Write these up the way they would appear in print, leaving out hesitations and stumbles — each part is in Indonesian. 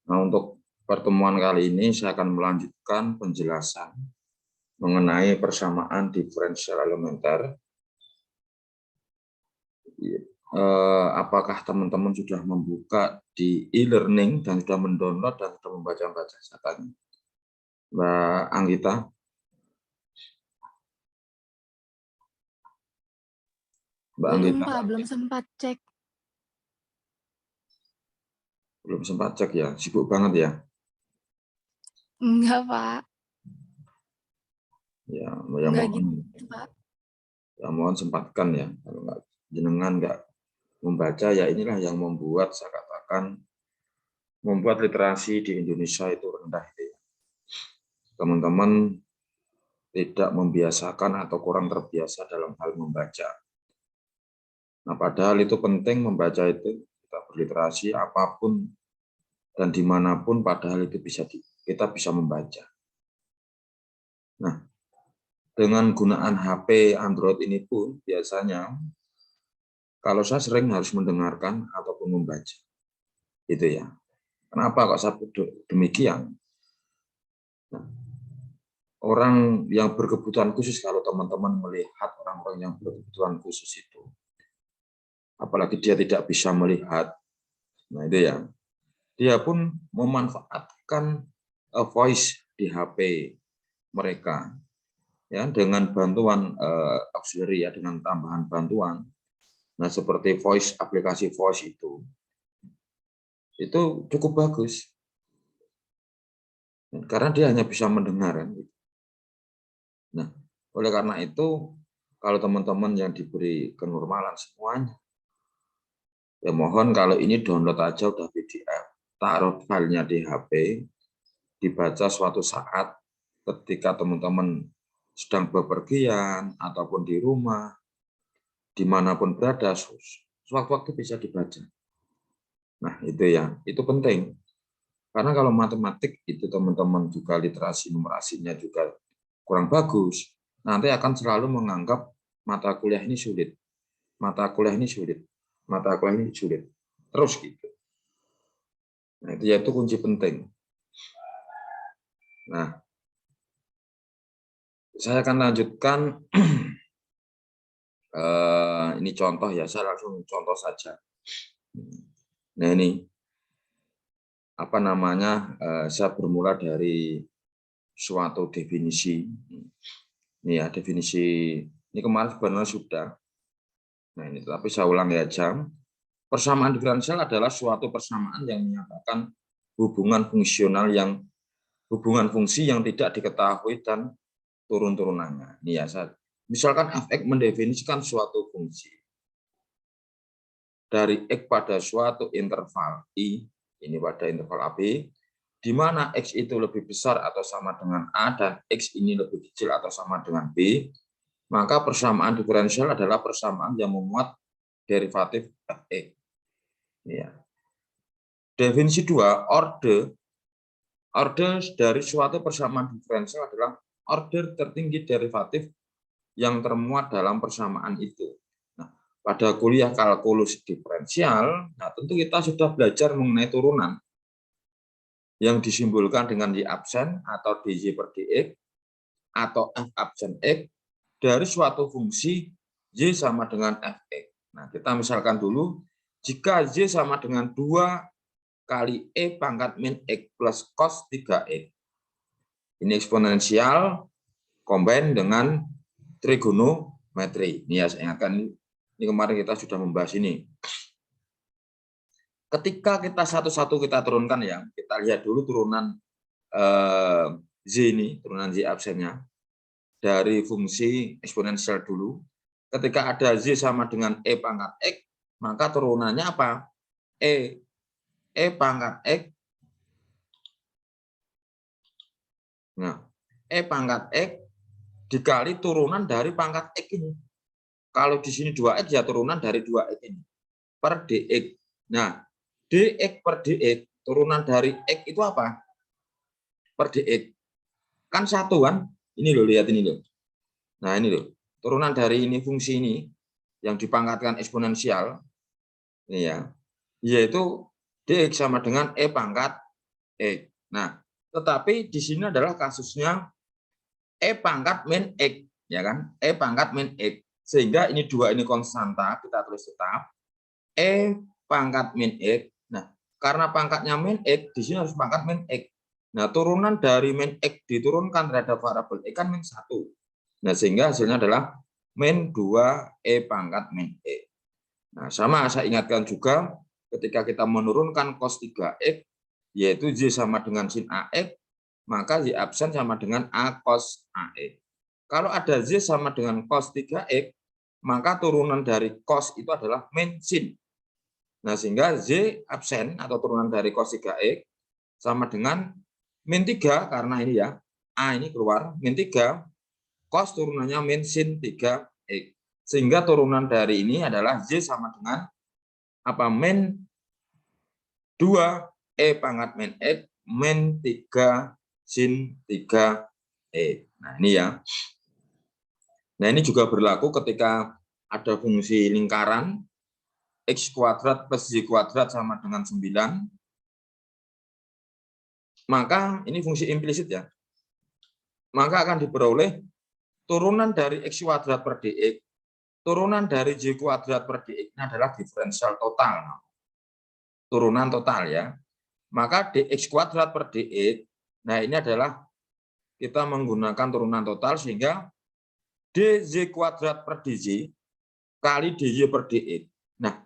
Nah, untuk pertemuan kali ini saya akan melanjutkan penjelasan mengenai persamaan diferensial elementer. Apakah teman-teman sudah membuka di e-learning dan sudah mendownload dan sudah membaca-baca catatannya? Mbak Anggita? Mbak Belum, Anggita? Pak, belum sempat cek. Belum sempat cek ya? Sibuk banget ya? Enggak, Pak. Ya, Enggak mohon, gitu, Pak. ya mohon sempatkan ya. Kalau nggak jenengan nggak membaca, ya inilah yang membuat saya katakan membuat literasi di Indonesia itu rendah. Teman-teman tidak membiasakan atau kurang terbiasa dalam hal membaca. Nah, padahal itu penting membaca itu, kita berliterasi apapun dan dimanapun, padahal itu kita bisa membaca. Nah, dengan gunaan HP Android ini pun biasanya, kalau saya sering harus mendengarkan ataupun membaca, gitu ya. Kenapa kok saya demikian? Nah, orang yang berkebutuhan khusus, kalau teman-teman melihat orang-orang yang berkebutuhan khusus itu, apalagi dia tidak bisa melihat, nah itu ya, dia pun memanfaatkan voice di HP mereka ya dengan bantuan auxiliary ya, dengan tambahan bantuan. Nah, seperti voice, aplikasi voice itu cukup bagus karena dia hanya bisa mendengar. Nah, oleh karena itu kalau teman-teman yang diberi kenormalan semuanya, ya mohon kalau ini download aja udah PDF, taruh filenya di HP, dibaca suatu saat ketika teman-teman sedang bepergian ataupun di rumah, dimanapun berada, sewaktu-waktu bisa dibaca. Nah, itu ya, itu penting. Karena kalau matematik itu teman-teman juga literasi numerasinya juga kurang bagus, nanti akan selalu menganggap mata kuliah ini sulit, mata kuliah ini sulit, mata kuliah ini sulit, terus gitu. Nah, itu yaitu kunci penting. Nah, saya akan lanjutkan. Ini contoh ya, saya langsung contoh saja. Nah, ini apa namanya? Saya bermula dari suatu definisi. Ini ya, definisi ini kemarin sebenarnya sudah. Nah, ini tapi saya ulang ya, jam. Persamaan diferensial adalah suatu persamaan yang menyatakan hubungan fungsi yang tidak diketahui dan turun-turunannya. Ini ya, misalkan f(x) mendefinisikan suatu fungsi dari x pada suatu interval I, ini pada interval AB, di mana x itu lebih besar atau sama dengan A dan x ini lebih kecil atau sama dengan B, maka persamaan diferensial adalah persamaan yang memuat derivatif f(x). Ya. Definisi 2, order dari suatu persamaan diferensial adalah order tertinggi derivatif yang termuat dalam persamaan itu. Nah, pada kuliah kalkulus diferensial, nah tentu kita sudah belajar mengenai turunan yang disimbolkan dengan Y absen atau dY per dx atau F absen X dari suatu fungsi Y sama dengan Fx. Nah, kita misalkan dulu, jika Y sama dengan 2 kali E pangkat min X plus cos 3X. Ini eksponensial combine dengan trigonometri. Ini ya, saya ingatkan, ini kemarin kita sudah membahas ini. Ketika kita satu-satu kita turunkan ya, kita lihat dulu turunan Z ini, turunan Z absennya, dari fungsi eksponensial dulu. Ketika ada Z sama dengan E pangkat X, maka turunannya apa? E pangkat X. Nah, E pangkat X dikali turunan dari pangkat X ini. Kalau di sini 2X ya turunan dari 2X ini per dx. Nah, dx per dx turunan dari X itu apa? Per dx. Kan satu kan? Ini loh, lihat ini loh. Nah, ini loh. Turunan dari ini fungsi ini yang dipangkatkan eksponensial ini ya, yaitu dx sama dengan E pangkat X. Nah, tetapi di sini adalah kasusnya E pangkat min X, ya kan? E pangkat min X. Sehingga ini dua ini konstanta, kita tulis tetap E pangkat min X. Nah, karena pangkatnya min X, di sini harus pangkat min X. Nah, turunan dari min X diturunkan terhadap variabel X kan min 1. Nah, sehingga hasilnya adalah min 2 E pangkat min X. Nah, sama saya ingatkan juga ketika kita menurunkan cos 3X, yaitu Y sama dengan sin AX, maka Y absen sama dengan A cos AX. Kalau ada Z sama dengan cos 3X, maka turunan dari cos itu adalah min sin. Nah, sehingga Z absen atau turunan dari cos 3X sama dengan min 3, karena ini ya, A ini keluar, min 3, cos turunannya min sin 3X. Sehingga turunan dari ini adalah Z sama dengan apa? Min 2 E pangkat min X min 3 sin 3E. Nah, ini ya. Nah, ini juga berlaku ketika ada fungsi lingkaran X kuadrat plus Y kuadrat sama dengan 9. Maka ini fungsi implisit ya. Maka akan diperoleh turunan dari X kuadrat per dx, turunan dari Y kuadrat per dx ini adalah diferensial total. Turunan total ya. Maka dx kuadrat per dx, nah ini adalah kita menggunakan turunan total sehingga dz kuadrat per dz kali dy per dx. Nah,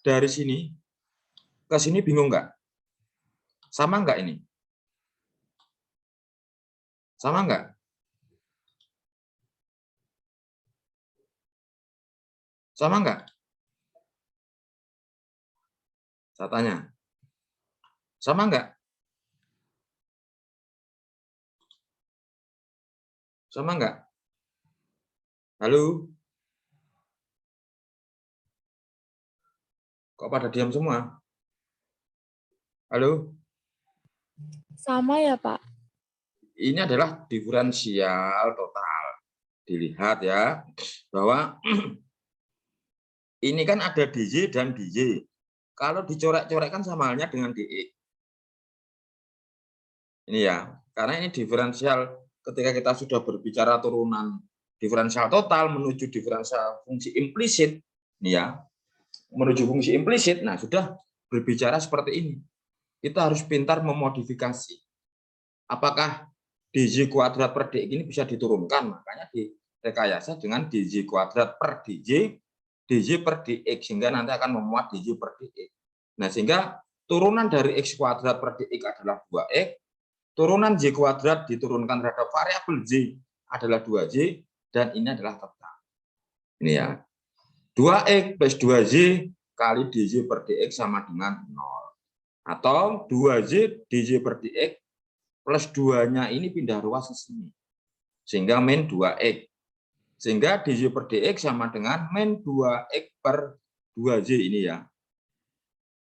dari sini ke sini bingung nggak? Sama nggak ini? Sama nggak? Sama nggak? Saya tanya. Sama nggak? Sama nggak? Halo? Kok pada diam semua? Halo? Sama ya, Pak? Ini adalah diferensial total. Dilihat ya, bahwa ini kan ada DJ dan DJ. Kalau dicorek-corekkan sama halnya dengan DE. Ini ya, karena ini diferensial ketika kita sudah berbicara turunan diferensial total menuju diferensial fungsi implisit, ini ya, menuju fungsi implisit, nah sudah berbicara seperti ini. Kita harus pintar memodifikasi. Apakah DJ kuadrat per DX ini bisa diturunkan? Makanya direkayasa dengan DJ kuadrat per DJ per DX, sehingga nanti akan memuat DJ per DX. Nah, sehingga turunan dari X kuadrat per DX adalah 2X, turunan Y kuadrat diturunkan terhadap variabel Y adalah 2Y, dan ini adalah tetap. Ini ya, 2X plus 2Y kali DJ per DX sama dengan 0. Atau 2Y DJ per DX plus 2-nya ini pindah ruas ke sini. Sehingga min 2X. Sehingga DJ per DX sama dengan min 2X per 2Y ini ya.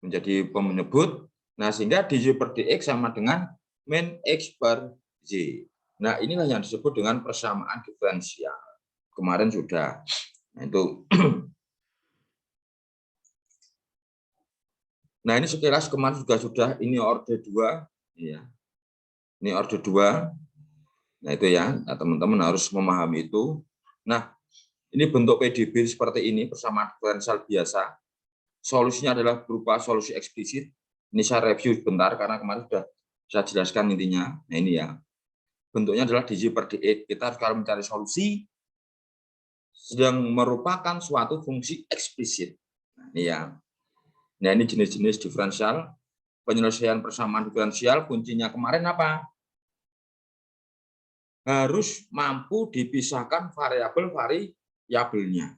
Menjadi pemenyebut. Nah, sehingga DJ per DX sama dengan min X per Y. Nah, inilah yang disebut dengan persamaan diferensial. Kemarin sudah. Nah, itu. Nah, ini sekilas kemarin juga sudah. Ini orde 2. Ya. Ini orde 2. Nah, itu ya. Teman-teman harus memahami itu. Nah, ini bentuk PDB seperti ini, persamaan diferensial biasa. Solusinya adalah berupa solusi eksplisit. Ini saya review sebentar, karena kemarin sudah saya jelaskan intinya. Nah, ini ya. Bentuknya adalah DJ per DX. Kita harus kalau mencari solusi yang merupakan suatu fungsi eksplisit. Nah, ini ya. Nah, ini jenis-jenis diferensial. Penyelesaian persamaan diferensial, kuncinya kemarin apa? Harus mampu dipisahkan variabel-variabelnya.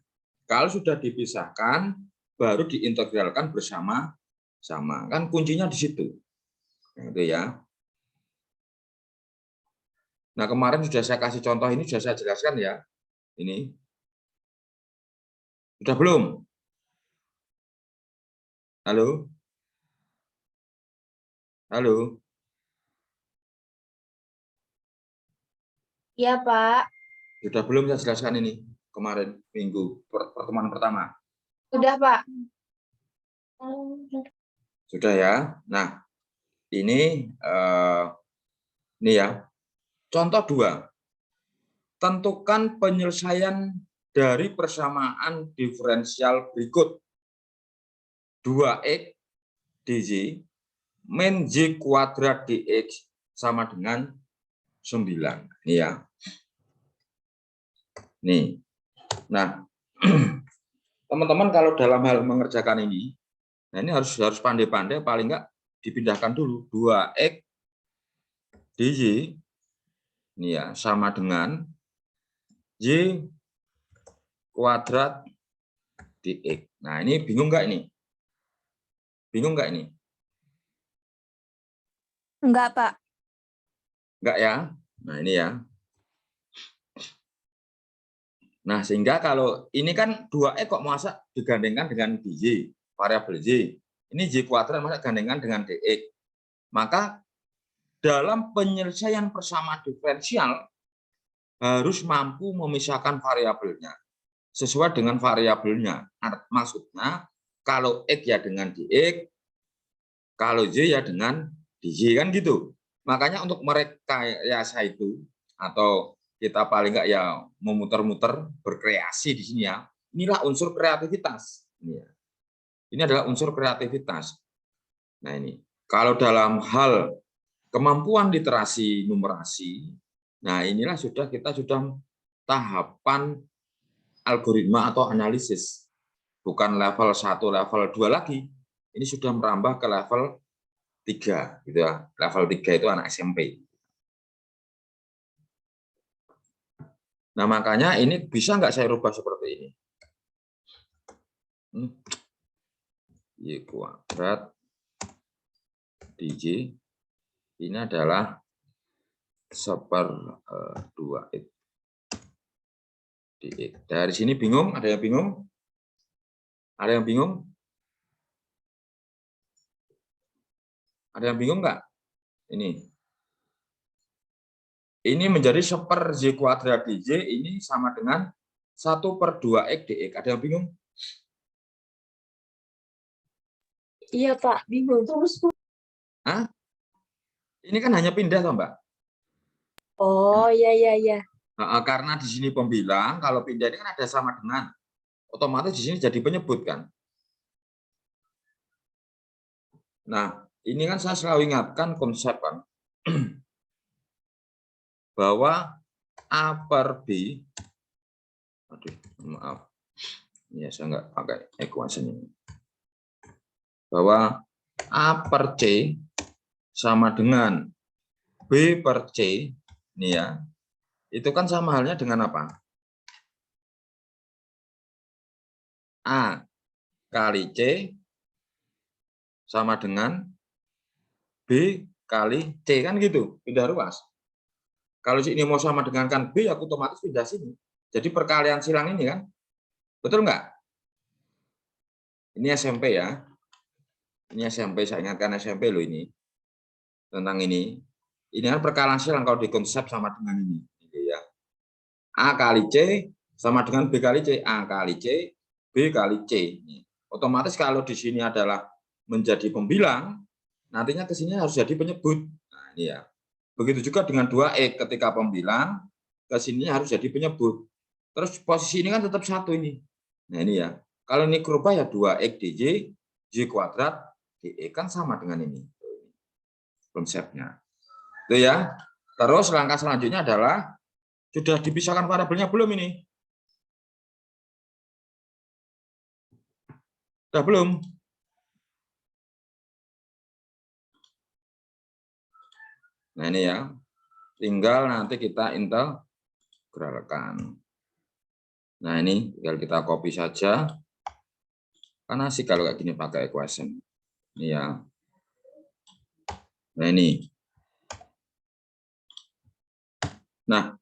Kalau sudah dipisahkan, baru diintegralkan bersama-sama. Kan kuncinya di situ. Gitu ya. Nah, kemarin sudah saya kasih contoh ini, sudah saya jelaskan ya. Ini. Sudah belum? Halo? Halo? Iya, Pak. Sudah belum saya jelaskan ini kemarin minggu pertemuan pertama? Sudah, Pak. Sudah ya. Nah, ini ya. Contoh 2. Tentukan penyelesaian dari persamaan diferensial berikut. 2x dz min j kuadrat dx sama dengan 9. Ini ya. Nih. Nah, teman-teman kalau dalam hal mengerjakan ini, nah ini harus pandai-pandai, paling enggak dipindahkan dulu. 2x dz ini ya sama dengan j kuadrat dx. Nah, ini bingung nggak ini? Bingung nggak ini? Enggak, Pak. Enggak ya? Nah, ini ya. Nah, sehingga kalau ini kan 2x kok masa digandengkan dengan dj, variabel j. Ini j kuadrat masa gandengkan dengan dx. Maka dalam penyelesaian persamaan diferensial harus mampu memisahkan variabelnya sesuai dengan variabelnya. Maksudnya kalau x ya dengan dx, kalau j ya dengan dj, kan gitu. Makanya untuk merekayasa itu, atau kita paling enggak ya memutar-muter berkreasi di sini ya. Inilah unsur kreativitas. Ini adalah unsur kreativitas. Nah, ini kalau dalam hal kemampuan literasi numerasi, nah inilah kita sudah tahapan algoritma atau analisis. Bukan level 1, level 2 lagi. Ini sudah merambah ke level 3 gitu ya. Level 3 itu anak SMP. Nah, makanya ini bisa nggak saya rubah seperti ini? Y kuadrat dj ini adalah 1/2x dx. Dari sini bingung? Ada yang bingung? Ada yang bingung? Ada yang bingung nggak? Ini menjadi 1/z kuadrat dj ini sama dengan 1/2x dx. Ada yang bingung? Iya, Pak. Bingung terus. Hah? Ini kan hanya pindah toh, Mbak? Oh, iya. Karena di sini pembilang, kalau pindah ini kan ada sama dengan. Otomatis di sini jadi penyebut kan. Nah, ini kan saya selalu ingatkan konsep kan. Bahwa A per B, aduh, maaf. Ya, saya nggak pakai ekuasi ini. Bahwa A per C sama dengan B per C, ini ya, itu kan sama halnya dengan apa? A kali C sama dengan B kali C, kan gitu, pindah ruas. Kalau ini mau sama dengan kan B, aku otomatis pindah sini. Jadi perkalian silang ini kan, betul nggak? Ini SMP ya. Ini SMP, saya ingatkan SMP loh ini. Tentang ini. Ini kan perkalian silang kalau dikonsep sama dengan ini. Ya. A kali C sama dengan B kali C. A kali C, B kali C. Otomatis kalau di sini adalah menjadi pembilang, nantinya ke sini harus jadi penyebut. Nah, ini ya. Begitu juga dengan 2x, ketika pembilang, ke sini harus jadi penyebut. Terus posisi ini kan tetap 1 ini. Nah, ini ya. Kalau ini berubah ya 2x dj, j kuadrat, dx kan sama dengan ini. Konsepnya. Itu ya. Terus langkah selanjutnya adalah, sudah dipisahkan variabelnya belum ini? Sudah belum? Nah, ini ya. Tinggal nanti kita integralkan. Nah, ini tinggal kita copy saja. Kan asik kalau kayak gini pakai equation. Ini ya. Nah, ini. Nah,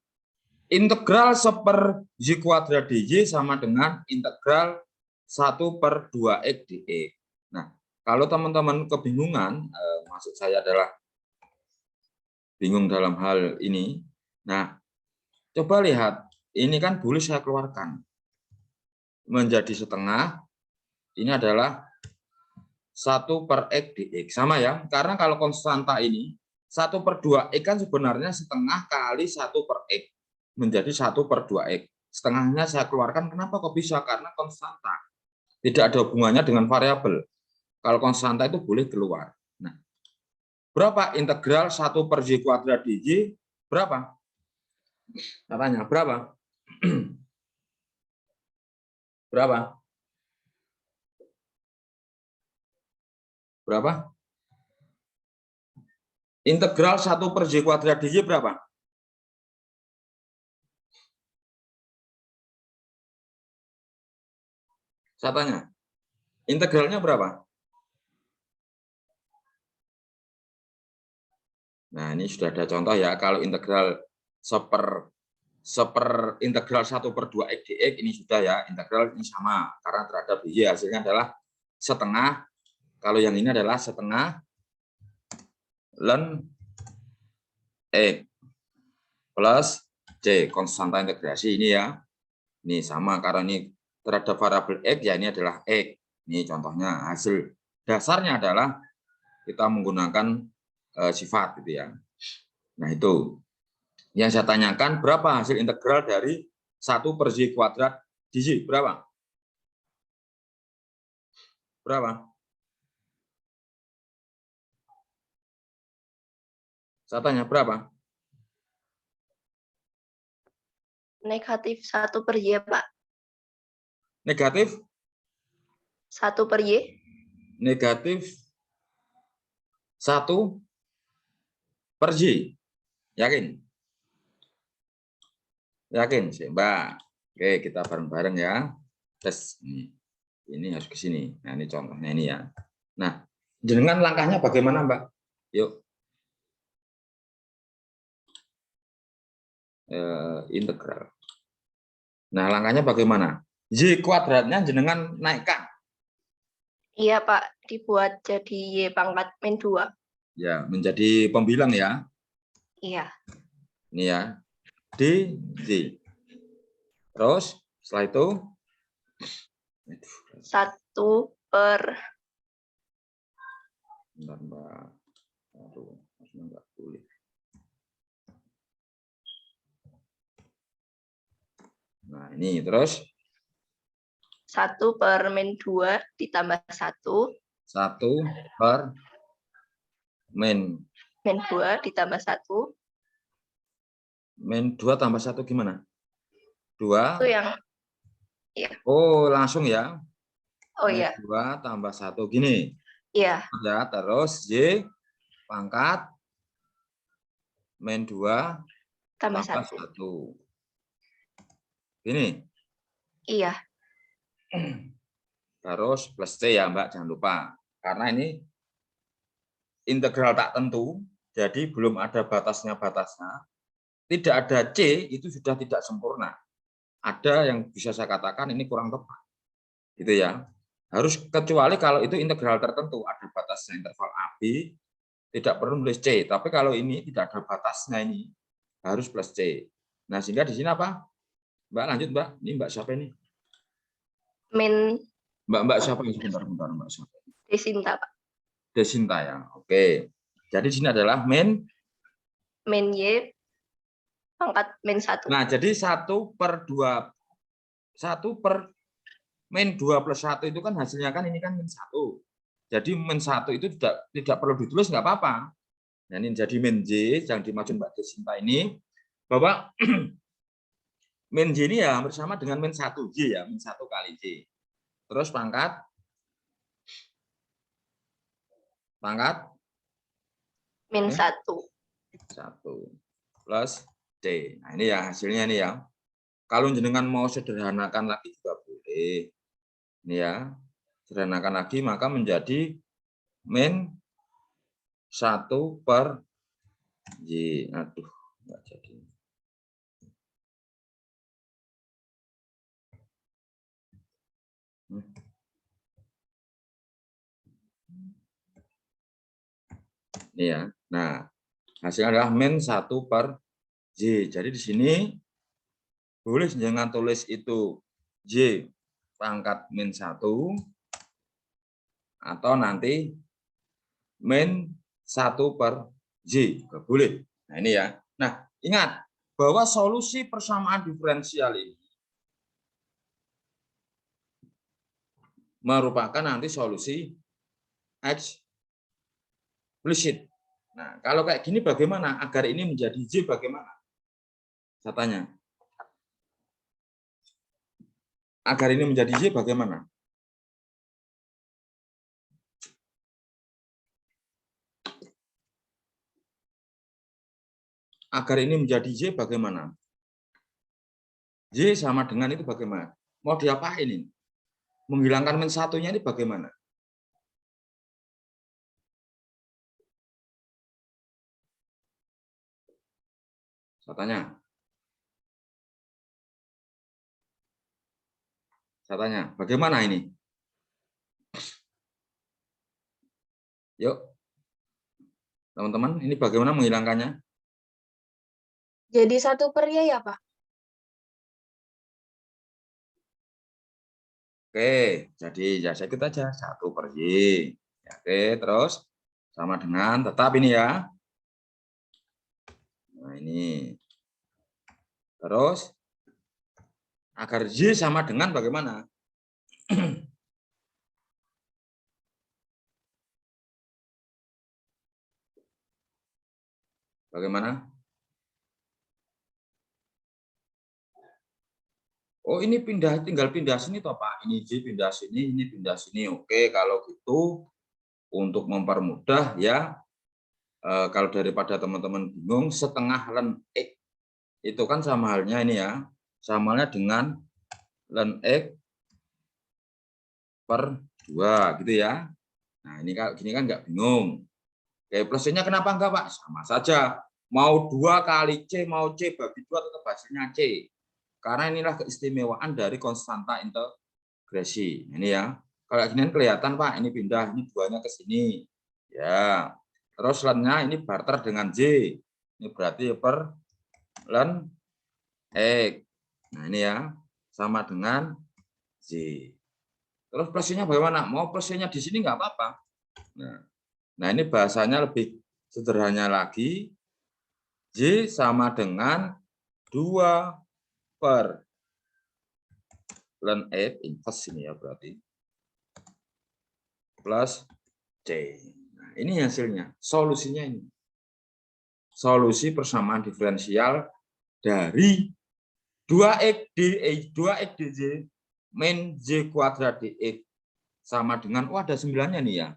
integral 1/z kuadrat dj sama dengan integral 1/2x dx. Nah, kalau teman-teman kebingungan, maksud saya adalah bingung dalam hal ini. Nah, coba lihat, ini kan boleh saya keluarkan menjadi setengah. Ini adalah 1 per X dx. Sama ya, karena kalau konstanta ini 1 per 2X kan sebenarnya setengah kali 1 per X. Menjadi 1 per 2X. Setengahnya saya keluarkan, kenapa kok bisa? Karena konstanta. Tidak ada hubungannya dengan variabel. Kalau konstanta itu boleh keluar. Nah, berapa integral 1 per Y kuadrat dY? Berapa? Katanya, berapa? Berapa? Berapa? Integral 1 per Y kuadrat dY berapa? Saya tanya. Integralnya berapa? Nah, ini sudah ada contoh ya. Kalau integral seper integral 1 per 2X dx ini sudah ya. Integral ini sama. Karena terhadap Y hasilnya adalah setengah. Kalau yang ini adalah setengah ln X plus C. Konstanta integrasi ini ya. Ini sama karena ini terhadap variabel X ya, ini adalah X. Ini contohnya hasil dasarnya adalah kita menggunakan sifat gitu ya. Nah, itu yang saya tanyakan, berapa hasil integral dari 1 per Y kuadrat dY? Berapa? Berapa? Saya tanya berapa? Negatif 1 per Y, Pak. Negatif? 1 per Y. Negatif 1 per Y. Yakin? Yakin sih, Mbak? Oke, kita bareng-bareng ya. Tes ini. Ini harus ke sini. Nah, ini contohnya ini ya. Nah, jenengan langkahnya bagaimana, Mbak? Yuk. Integral. Nah, langkahnya bagaimana? Y kuadratnya jenengan naikkan. Iya, Pak. Dibuat jadi Y pangkat min 2. Ya, menjadi pembilang ya. Iya. Ini ya. D, Z. Terus, setelah itu 1 per bentar, Mbak. Aduh, enggak boleh. Nah, ini terus 1 per min 2 ditambah 1. 1 per min 2 ditambah 1. min 2 tambah 1 gimana? 2. Itu yang iya. Oh, langsung ya. Oh Min iya. 2 tambah 1 gini. Iya. Ya, terus Y pangkat min 2 Tambah tambah 1. 1. Gini. Iya. Terus plus C ya, Mbak, jangan lupa. Karena ini integral tak tentu, jadi belum ada batasnya. Tidak ada C, itu sudah tidak sempurna. Ada yang bisa saya katakan ini kurang tepat. Gitu ya. Harus kecuali kalau itu integral tertentu, ada batasnya interval AB, tidak perlu nulis C. Tapi kalau ini tidak ada batasnya ini, harus plus C. Nah, sehingga di sini apa? Mbak, lanjut, Mbak. Ini Mbak siapa ini? Min Mbak siapa ini? Sebentar, Mbak siapa? Desinta, Pak. Desinta ya. Oke. Jadi di sini adalah min Y pangkat min 1. Nah, jadi 1 per 2. 1 per min 2 plus 1 itu kan hasilnya kan ini kan min 1. Jadi min 1 itu tidak perlu ditulis, nggak apa-apa. Nah, ini jadi min J, yang dimaksud Mbak Desinta ini, bahwa min J ini ya bersama dengan min 1 J ya, min 1 kali J. Terus pangkat min 1. 1 plus D. Nah, ini ya hasilnya ini ya. Kalau jenengan mau sederhanakan lagi juga boleh. Ini ya. Sederhanakan lagi maka menjadi min 1 per Y. Aduh, enggak jadi. Ini ya. Nah, hasilnya adalah min 1 per Y. Jadi di sini boleh jangan tulis itu Y pangkat min 1 atau nanti min 1 per J. Boleh. Nah, ini ya. Nah, ingat bahwa solusi persamaan diferensial ini merupakan nanti solusi eksplisit. Nah, kalau kayak gini bagaimana? Agar ini menjadi J bagaimana? Saya tanya. Agar ini menjadi J bagaimana? Agar ini menjadi Y bagaimana? Y sama dengan itu bagaimana? Mau diapain ini? Menghilangkan min satunya ini bagaimana? Saya tanya. Saya tanya, bagaimana ini? Yuk, teman-teman, ini bagaimana menghilangkannya? Jadi 1 per Y ya, Pak? Oke, jadi ya saya ikut aja 1 per Y. Oke, terus sama dengan tetap ini ya. Nah, ini. Terus agar Y sama dengan bagaimana? Bagaimana? Oh, ini tinggal pindah sini toh Pak. Ini J pindah sini, ini pindah sini. Oke, kalau gitu untuk mempermudah ya, kalau daripada teman-teman bingung, setengah ln X itu kan sama halnya ini ya, sama halnya dengan ln X per 2 gitu ya. Nah, ini kalau gini kan nggak bingung. Oke, plusnya kenapa enggak Pak? Sama saja. Mau 2 kali C, mau C bagi 2 tetap hasilnya C. Karena inilah keistimewaan dari konstanta integrasi. Ini ya. Kalau gini kelihatan Pak, ini pindah, ini 2-nya ke sini. Ya. Terus ln-nya ini barter dengan J. Ini berarti per ln X. Nah, ini ya. Sama dengan J. Terus plusnya bagaimana? Mau plusnya di sini nggak apa-apa. Nah, ini bahasanya lebih sederhana lagi. J sama dengan 2 per ln X, inverse ini ya berarti, plus C. Nah, ini hasilnya, solusinya ini. Solusi persamaan diferensial dari 2x dj min J kuadrat dx sama dengan, ada 9-nya nih ya.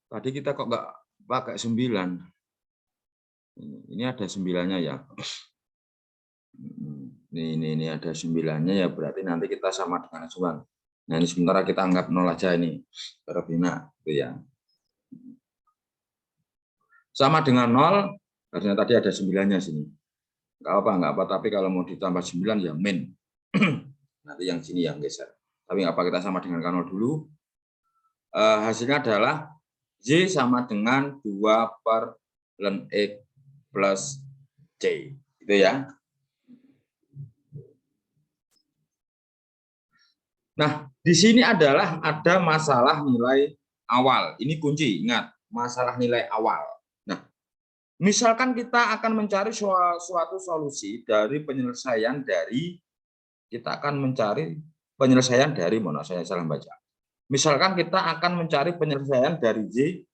Tadi kita kok nggak pakai 9. Ini ada 9-nya ya. Ini ada 9-nya ya, berarti nanti kita sama dengan S1. Nah, ini sementara kita anggap 0 aja ini. Berbina, gitu ya. Sama dengan 0, karena tadi ada 9-nya sini. Enggak apa, tapi kalau mau ditambah 9 ya min. Nanti yang sini yang geser. Tapi nggak apa, kita sama dengan K0 dulu. Hasilnya adalah Y sama dengan 2 per ln X plus C. Gitu ya. Nah, di sini adalah ada masalah nilai awal. Ini kunci, ingat, masalah nilai awal. Nah, misalkan kita akan mencari suatu solusi dari penyelesaian dari, kita akan mencari penyelesaian dari, mana saya salah baca. Misalkan kita akan mencari penyelesaian dari Y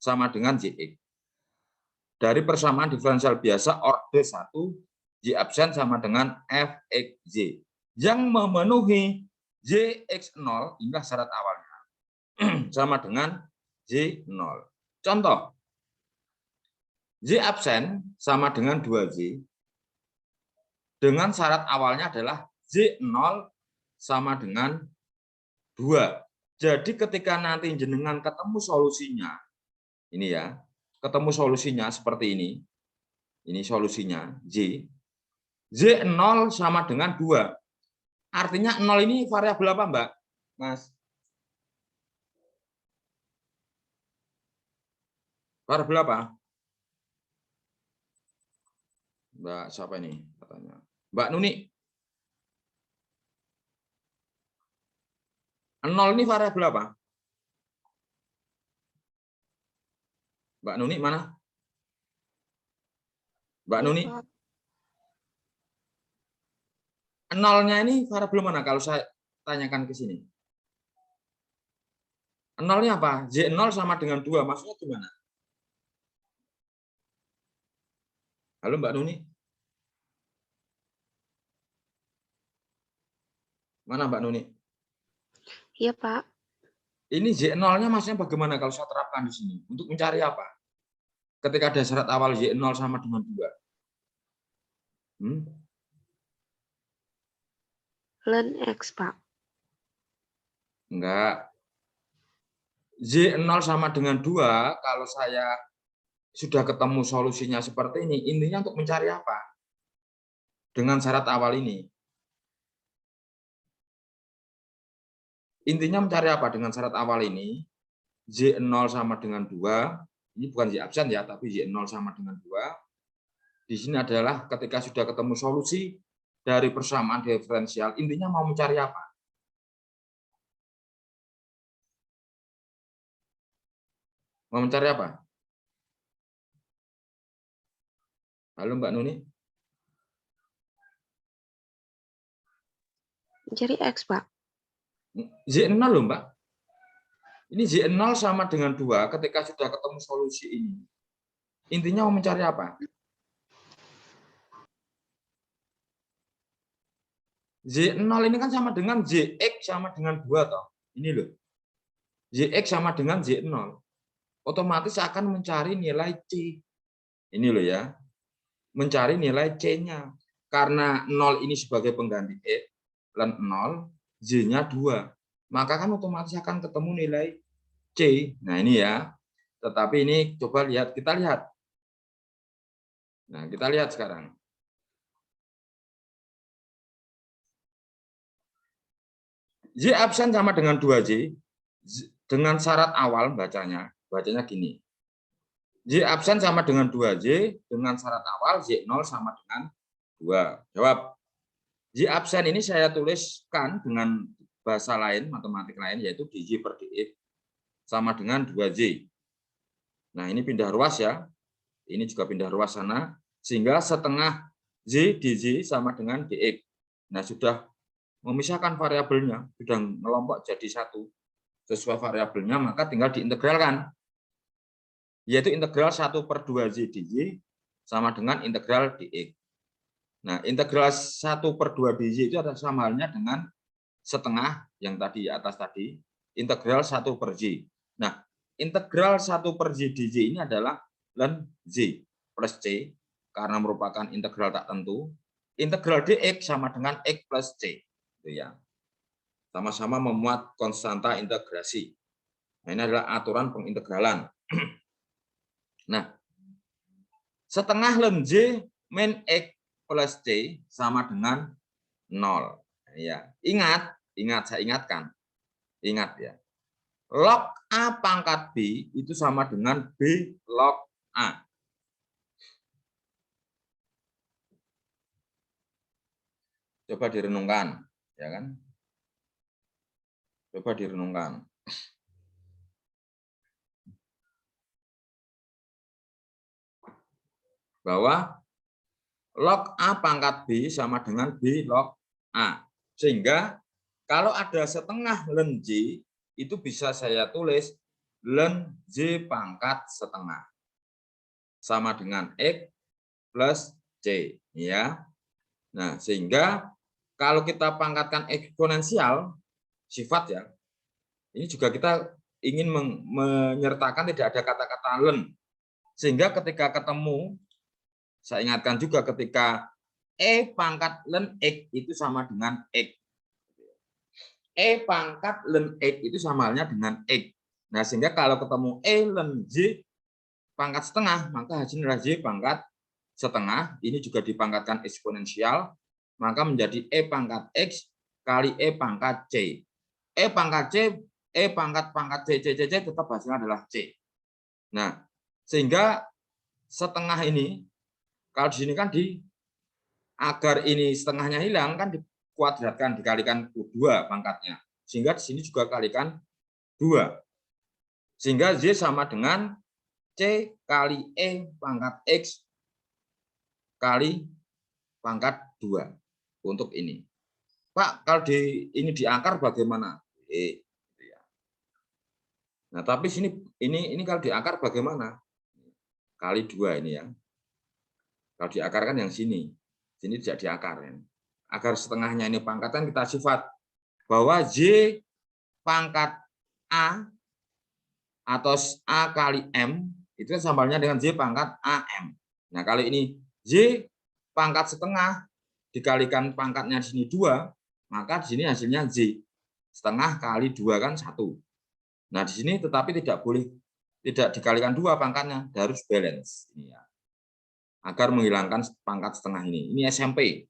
sama dengan JX. Dari persamaan diferensial biasa orde 1, Y absen sama dengan Fxj. Yang memenuhi Jx0, inilah syarat awalnya, sama dengan J0. Contoh, Y absen sama dengan 2Y, dengan syarat awalnya adalah J0 sama dengan 2. Jadi ketika nanti jenengan ketemu solusinya, ini ya, ketemu solusinya seperti ini solusinya, J0 sama dengan 2. Artinya 0 ini variabel apa, Mbak? Mas? Variabel apa? Mbak siapa ini katanya? Mbak Nuni. 0 ini variabel apa? Mbak Nuni mana? Mbak Iya, Nuni? Pak. 0-nya ini variabel mana kalau saya tanyakan ke sini? 0-nya apa? Z0 sama dengan 2. Maksudnya gimana? Halo Mbak Nuni? Mana Mbak Nuni? Iya, Pak. Ini Z0-nya maksudnya bagaimana kalau saya terapkan di sini? Untuk mencari apa? Ketika ada syarat awal Z0 sama dengan 2. Ln X, Pak. Enggak. Z0 sama dengan 2, kalau saya sudah ketemu solusinya seperti ini, intinya untuk mencari apa? Dengan syarat awal ini. Intinya mencari apa dengan syarat awal ini? Z0 sama dengan 2, ini bukan Z absen ya, tapi Z0 sama dengan 2. Di sini adalah ketika sudah ketemu solusi dari persamaan diferensial, intinya mau mencari apa? Mau mencari apa? Halo Mbak Nuni? Mencari X, Pak. Z0 loh Mbak. Ini Z0 sama dengan 2 ketika sudah ketemu solusi ini. Intinya mau mencari apa? Z0 ini kan sama dengan Zx sama dengan 2 toh. Ini loh. Zx sama dengan Z0. Otomatis akan mencari nilai C. Ini loh ya. Mencari nilai C-nya. Karena 0 ini sebagai pengganti X, dan 0, Z-nya 2. Maka kan otomatis akan ketemu nilai C. Nah ini ya. Tetapi ini coba lihat, kita lihat. Nah kita lihat sekarang. Z absen sama dengan 2Z, dengan syarat awal bacanya gini. Z absen sama dengan 2Z, dengan syarat awal Z0 sama dengan 2. Jawab. Z absen ini saya tuliskan dengan bahasa lain, matematik lain, yaitu dj per dx sama dengan 2Z. Nah ini pindah ruas ya, ini juga pindah ruas sana, sehingga setengah Z dz sama dengan dx. Nah sudah memisahkan variabelnya, sudah ngelompok jadi satu sesuai variabelnya, maka tinggal diintegralkan, yaitu integral 1/2Z dz sama dengan integral dx. Nah integral 1/2 dz itu adalah sama halnya dengan setengah yang tadi atas tadi, integral 1/z. Nah integral 1/z dz ini adalah ln z plus c karena merupakan integral tak tentu. Integral dx sama dengan x plus c. Ya, sama-sama memuat konstanta integrasi. Nah, ini adalah aturan pengintegralan. Nah, setengah ln z min x plus c sama dengan 0. Ya, ingat saya ingatkan. Ingat ya. Log A pangkat B itu sama dengan B log A. Coba direnungkan, ya kan? Coba direnungkan. Bahwa log A pangkat B sama dengan B log A. Sehingga kalau ada setengah ln J, itu bisa saya tulis ln J pangkat setengah. Sama dengan X plus C. Ya. Nah, sehingga kalau kita pangkatkan eksponensial, sifat ya, ini juga kita ingin menyertakan tidak ada kata-kata ln. Sehingga ketika ketemu, saya ingatkan juga ketika E pangkat ln X itu sama dengan X. E pangkat ln X itu sama halnya dengan X. Nah, sehingga kalau ketemu E ln J pangkat setengah, maka hasilnya J pangkat setengah. Ini juga dipangkatkan eksponensial, maka menjadi E pangkat X kali E pangkat C. E pangkat C, E pangkat C tetap hasilnya adalah C. Nah, sehingga setengah ini, kalau di sini kan agar ini setengahnya hilang, kan dikuadratkan, dikalikan 2 pangkatnya. sehingga di sini juga kalikan 2. Sehingga Z sama dengan C kali E pangkat X kali pangkat 2 untuk ini. Pak, kalau ini diakar bagaimana? Nah, tapi ini kalau diakar bagaimana? Kali 2 ini ya. Kalau diakarkan yang sini tidak diakar ya. Agar setengahnya ini pangkatan kita sifat bahwa Z pangkat A atau A kali M itu sambalnya dengan Z pangkat AM. Nah, kalau ini Z pangkat setengah dikalikan pangkatnya di sini 2, maka di sini hasilnya Z setengah kali 2 kan 1. Nah, di sini tetapi tidak dikalikan 2 pangkatnya, harus balance ini ya. Agar menghilangkan pangkat setengah ini. Ini SMP.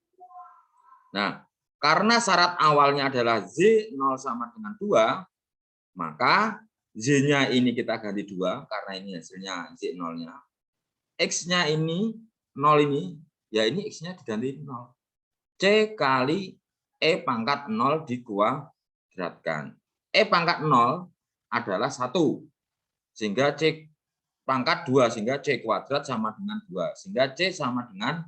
Nah, karena syarat awalnya adalah Z 0 sama dengan 2, maka Z-nya ini kita ganti 2 karena ini hasilnya Z 0-nya. X-nya ini 0 ini, ya ini X-nya diganti 0. C kali E pangkat 0 dikuadratkan. E pangkat 0 adalah 1. Sehingga C pangkat 2, sehingga C kuadrat sama dengan 2. Sehingga C sama dengan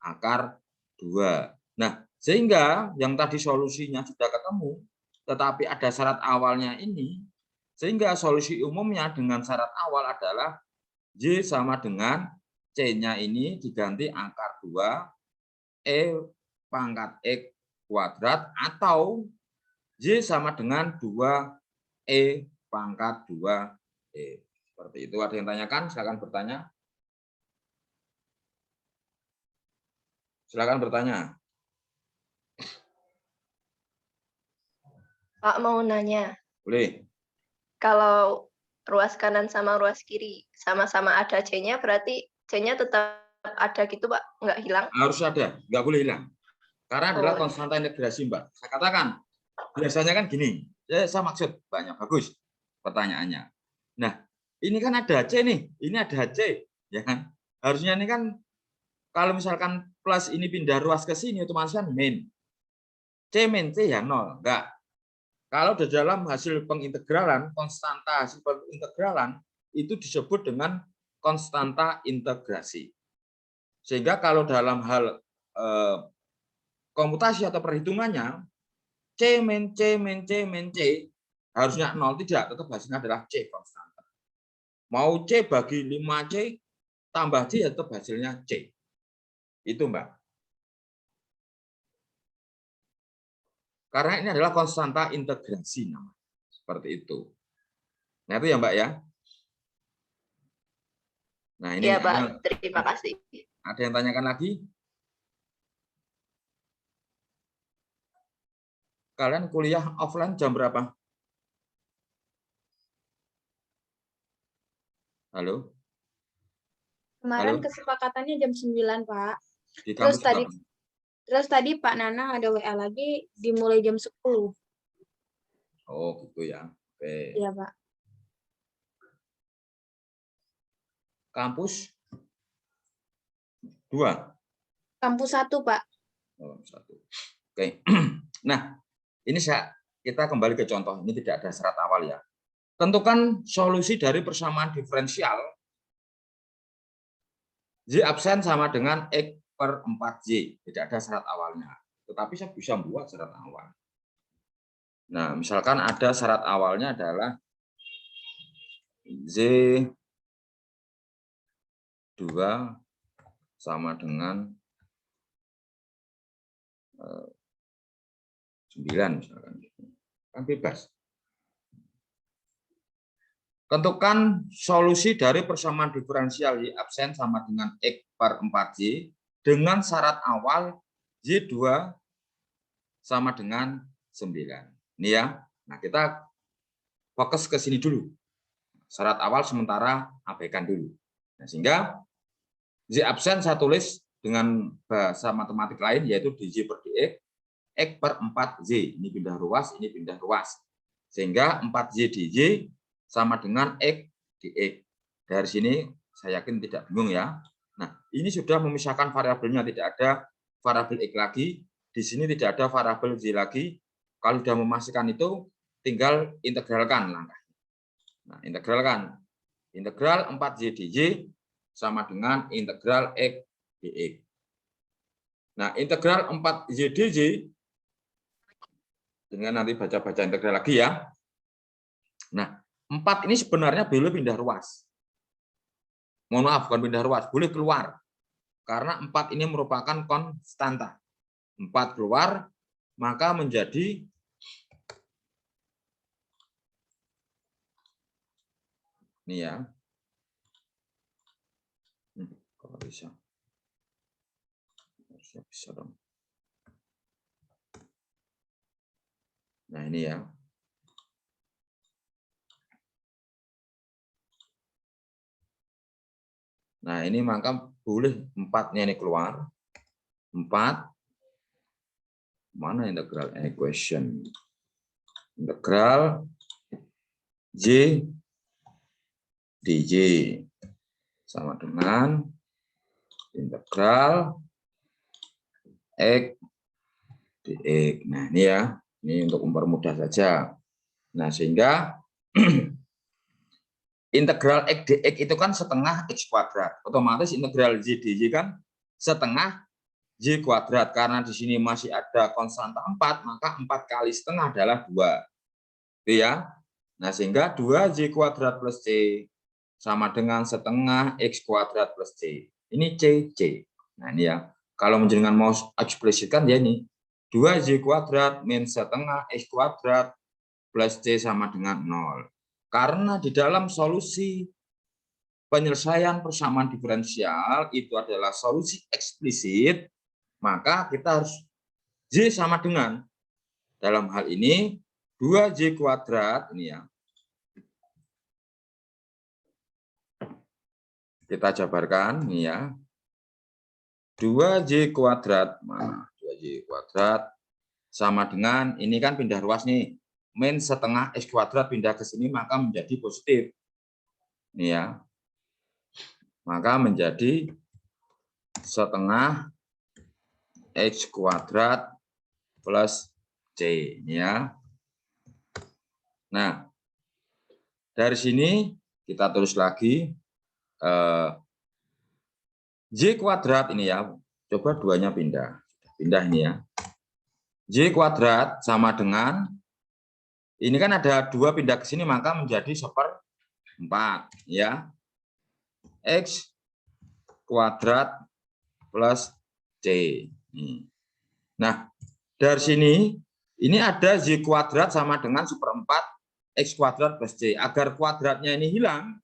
akar 2. Nah, sehingga yang tadi solusinya sudah ketemu, tetapi ada syarat awalnya ini, sehingga solusi umumnya dengan syarat awal adalah Y sama dengan C-nya ini diganti akar 2, E pangkat X kuadrat, atau Y sama dengan 2E pangkat 2E. Seperti itu. Ada yang tanyakan? Silakan bertanya. Silakan bertanya. Pak mau nanya. Boleh. Kalau ruas kanan sama ruas kiri sama-sama ada C-nya, berarti C-nya tetap ada gitu, Pak? Nggak hilang? Harus ada, nggak boleh hilang. Karena adalah konstanta integrasi, Mbak. Saya katakan, biasanya kan gini. Saya maksud banyak, bagus pertanyaannya. Nah, ini kan ada C nih, ini ada C, ya kan? Harusnya ini kan kalau misalkan plus ini pindah ruas ke sini otomatis kan min. C min C ya 0, enggak. Kalau di dalam hasil pengintegralan, konstanta hasil pengintegralan itu disebut dengan konstanta integrasi. Sehingga kalau dalam hal komputasi atau perhitungannya C min C min C min C harusnya 0, tidak, tetap hasilnya adalah C konstanta. Mau C bagi 5C tambah C ya tetap hasilnya C. Itu, Mbak. Karena ini adalah konstanta integrasi namanya. Seperti itu. Nah, itu ya, Mbak ya. Nah, ini ya, Pak. Terima kasih. Ada yang tanyakan lagi? Kalian kuliah offline jam berapa? Halo? Kemarin Halo? kesepakatannya jam 9, Pak. Di kampus Terus tadi Pak Nana ada WA lagi dimulai jam 10. Oh, gitu ya. Oke. Iya, Pak. Kampus 2? Kampus 1, Pak. Oh, 1. Oke. Nah, ini kita kembali ke contoh. Ini tidak ada syarat awal ya. Tentukan solusi dari persamaan diferensial Y absen sama dengan X per 4Y. Tidak ada syarat awalnya. Tetapi saya bisa membuat syarat awal. Nah, misalkan ada syarat awalnya adalah Z 2 sama dengan 9 misalkan. Kan bebas. Tentukan solusi dari persamaan diferensial Y absen sama dengan X per 4Y dengan syarat awal Y2 sama dengan 9. Ini ya. Nah, kita fokus ke sini dulu. Syarat awal sementara abaikan dulu. Nah, sehingga Y absen saya tulis dengan bahasa matematik lain yaitu dY per dx X per 4Y. Ini pindah ruas, ini pindah ruas. Sehingga 4Y dY sama dengan X dx. Dari sini saya yakin tidak bingung ya. Nah, ini sudah memisahkan variabelnya, tidak ada variabel X lagi. Di sini tidak ada variabel Y lagi. Kalau sudah memastikan itu, tinggal integralkan langkah. Nah, integralkan. Integral 4Y dY sama dengan integral X dx. Nah, integral 4Y dY, dengan nanti baca-baca integral lagi ya. Nah, 4 ini sebenarnya boleh pindah ruas. Mohon maaf, bukan pindah ruas, boleh keluar. Karena 4 ini merupakan konstanta. 4 keluar, maka menjadi ini ya. Kalau bisa. Harusnya bisa dong. Nah, ini ya. Nah, ini maka boleh 4-nya ini keluar. 4. Mana integral equation? Integral Y dY sama dengan integral X dx. Nah, ini ya. Ini untuk mempermudah saja. Nah, sehingga integral X dx itu kan setengah X kuadrat. Otomatis integral Y dY kan setengah Y kuadrat. Karena di sini masih ada konstanta 4, maka 4 kali setengah adalah 2. Itu ya. Nah, sehingga 2Y kuadrat plus C sama dengan setengah X kuadrat plus C. Ini C. Nah, ini ya. Kalau menjenengan mau eksplisitkan ya ini. 2Y kuadrat min setengah X kuadrat plus C sama dengan 0. Karena di dalam solusi penyelesaian persamaan diferensial itu adalah solusi eksplisit, maka kita harus Y sama dengan, dalam hal ini 2Y kuadrat, ini ya. Kita jabarkan, ini ya. 2Y kuadrat, mana? 2Y kuadrat sama dengan, ini kan pindah ruas nih, min setengah X kuadrat pindah ke sini, maka menjadi positif. Ini ya. Maka menjadi setengah X kuadrat plus C. Ini ya. Nah, dari sini kita tulis lagi Y kuadrat ini ya. Coba 2-nya pindah. Pindah ini ya. Y kuadrat sama dengan, ini kan ada 2 pindah ke sini, maka menjadi 1/4 ya. X kuadrat plus C. Nah, dari sini ini ada Y kuadrat sama dengan 1/4 X kuadrat plus C. Agar kuadratnya ini hilang,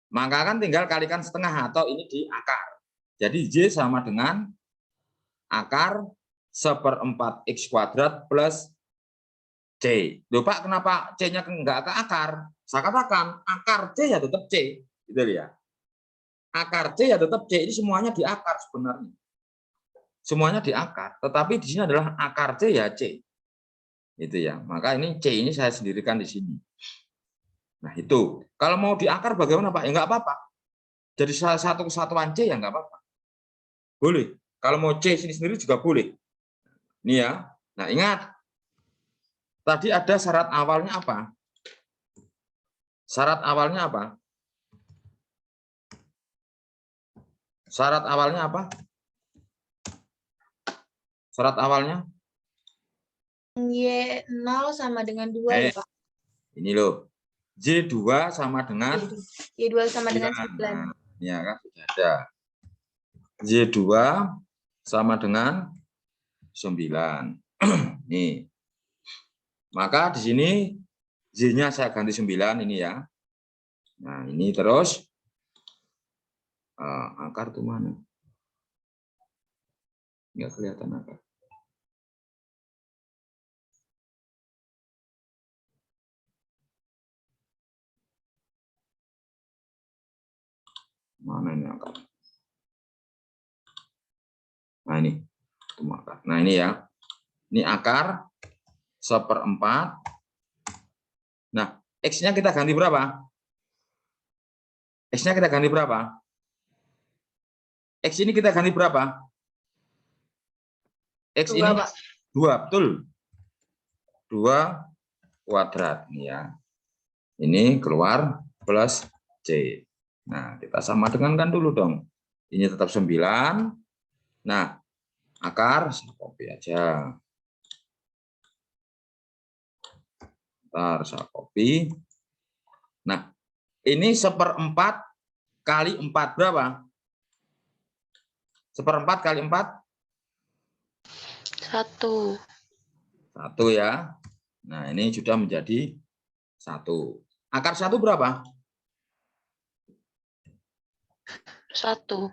maka kan tinggal kalikan setengah atau ini di akar. Jadi Y sama dengan akar 1/4 X kuadrat plus C. Loh Pak, kenapa C-nya enggak ke akar? Saya katakan akar C ya tetap C. Gitu ya. Akar C ya tetap C. Ini semuanya di akar sebenarnya. Semuanya di akar. Tetapi di sini adalah akar C ya C. Itu ya. Maka ini C ini saya sendirikan di sini. Nah, itu. Kalau mau di akar bagaimana, Pak? Ya enggak apa-apa. Jadi salah satu kesatuan C ya enggak apa-apa. Boleh. Kalau mau C sini sendiri juga boleh. Ini ya. Nah, ingat. Tadi ada syarat awalnya apa? Syarat awalnya apa? Syarat awalnya apa? Syarat awalnya? Y0 sama dengan 2 ya, Pak. Ini loh. Y2 sama dengan Y2 sama dengan 9. Nah, ya kan sudah ada. Y2 sama dengan 9. Nih. Maka di sini Y-nya saya ganti 9 ini ya. Nah, ini terus akar itu mana? Enggak kelihatan akar. Mana ini akar? Nah, ini. Akar. Nah, ini ya. Ini akar 1/4. Nah, X-nya kita ganti berapa? X-nya kita ganti berapa? X ini kita ganti berapa? X 2, ini Pak. 2, betul. 2 kuadrat. Nih ya. Ini keluar plus C. Nah, kita samakan dulu dong. Ini tetap 9. Nah, akar saya copy aja. Bentar, saya copy. Nah, ini 1/4 kali 4 berapa? 1/4 kali 4? 1. 1 ya. Nah, ini sudah menjadi 1. Akar 1 berapa? 1.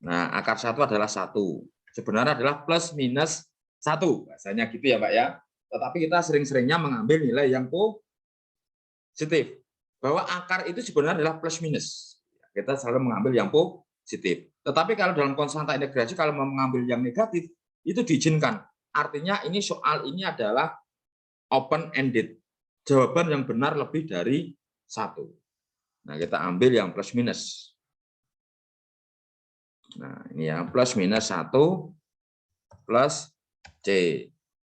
Nah, akar 1 adalah 1. Sebenarnya adalah plus minus 1. Bahasanya gitu ya, Mbak ya. Tetapi kita sering-seringnya mengambil nilai yang positif. Bahwa akar itu sebenarnya adalah plus minus. Kita selalu mengambil yang positif. Tetapi kalau dalam konstanta integrasi, kalau mau mengambil yang negatif, itu diizinkan. Artinya ini soal ini adalah open-ended. Jawaban yang benar lebih dari 1. Nah, kita ambil yang plus minus. Nah, ini ya, plus minus 1 plus C.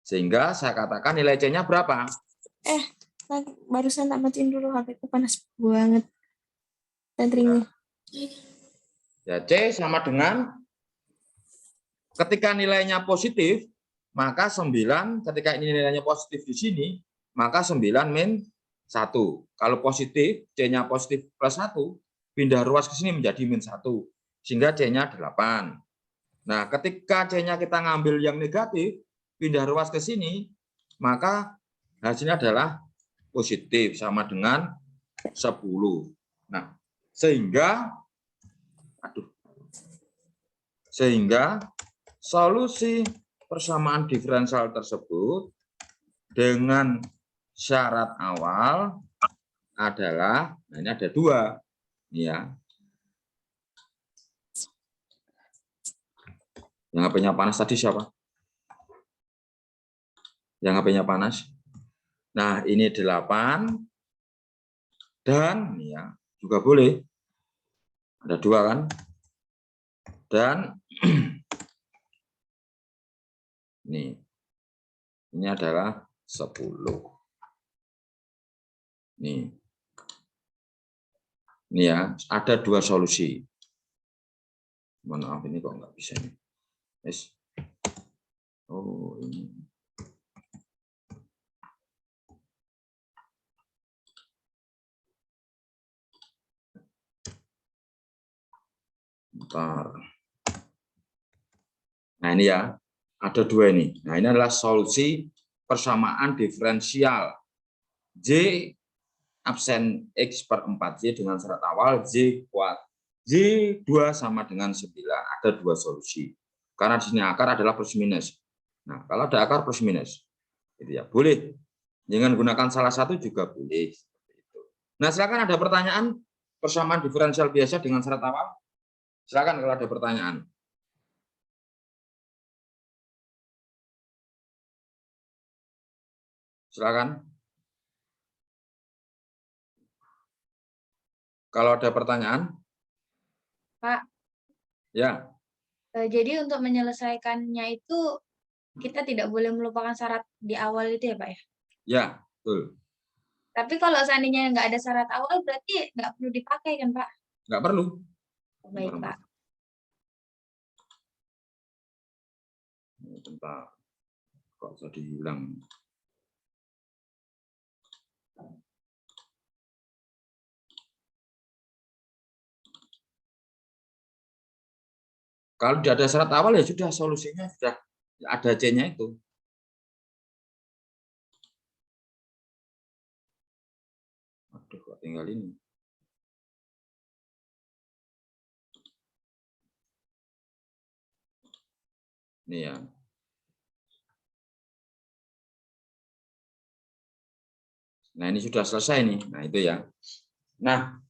Sehingga saya katakan nilai C-nya berapa? Barusan tak matiin dulu, HP ku panas banget. Baterainya. Ya, C sama dengan ketika nilainya positif, maka 9, ketika ini nilainya positif di sini, maka 9 min 1. Kalau positif, C-nya positif plus 1, pindah ruas ke sini menjadi min 1. Sehingga C-nya 8. Nah, ketika C-nya kita ngambil yang negatif, pindah ruas ke sini, maka hasilnya adalah positif, sama dengan 10. Nah, sehingga solusi persamaan diferensial tersebut dengan syarat awal adalah, nah ini ada 2, ya. Yang HP-nya panas tadi siapa? Yang HP-nya panas? Nah, ini 8 dan ya juga boleh. Ada 2 kan? Dan ini adalah 10. Ini ya, ada 2 solusi. Maaf, ini kok nggak bisa nih. Yes. Oh, ini. Bentar. Nah, ini ya, ada 2 ini. Nah, ini adalah solusi persamaan diferensial J absen X/4Z dengan syarat awal Z2 sama dengan 9. Ada 2 solusi. Karena di sini akar adalah plus minus. Nah, kalau ada akar plus minus, gitu ya, boleh. Dengan gunakan salah satu juga boleh. Nah, silakan ada pertanyaan persamaan diferensial biasa dengan syarat awal. Silakan kalau ada pertanyaan. Silakan. Kalau ada pertanyaan. Pak. Ya. Jadi untuk menyelesaikannya itu kita tidak boleh melupakan syarat di awal itu ya, Pak ya? Ya, betul. Tapi kalau seandainya nggak ada syarat awal berarti nggak perlu dipakai kan, Pak? Nggak perlu. Baik, Pak. Bentar. Kok bisa diulang? Kalau tidak ada syarat awal ya sudah, solusinya sudah ada C-nya itu. Aduh, kok tinggal ini. Ini ya. Nah, ini sudah selesai nih. Nah, itu ya. Nah,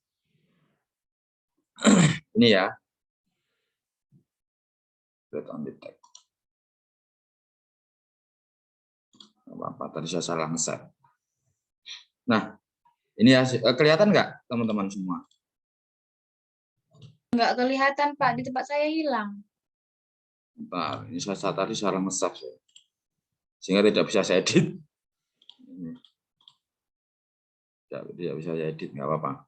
ini ya. Apa tadi saya salah nge-set. Nah, ini ya, kelihatan nggak teman-teman semua? Nggak kelihatan, Pak. Di tempat saya hilang. Bentar, ini saya tadi salah nge-set. Sehingga tidak bisa saya edit. Tidak bisa saya edit, nggak apa-apa.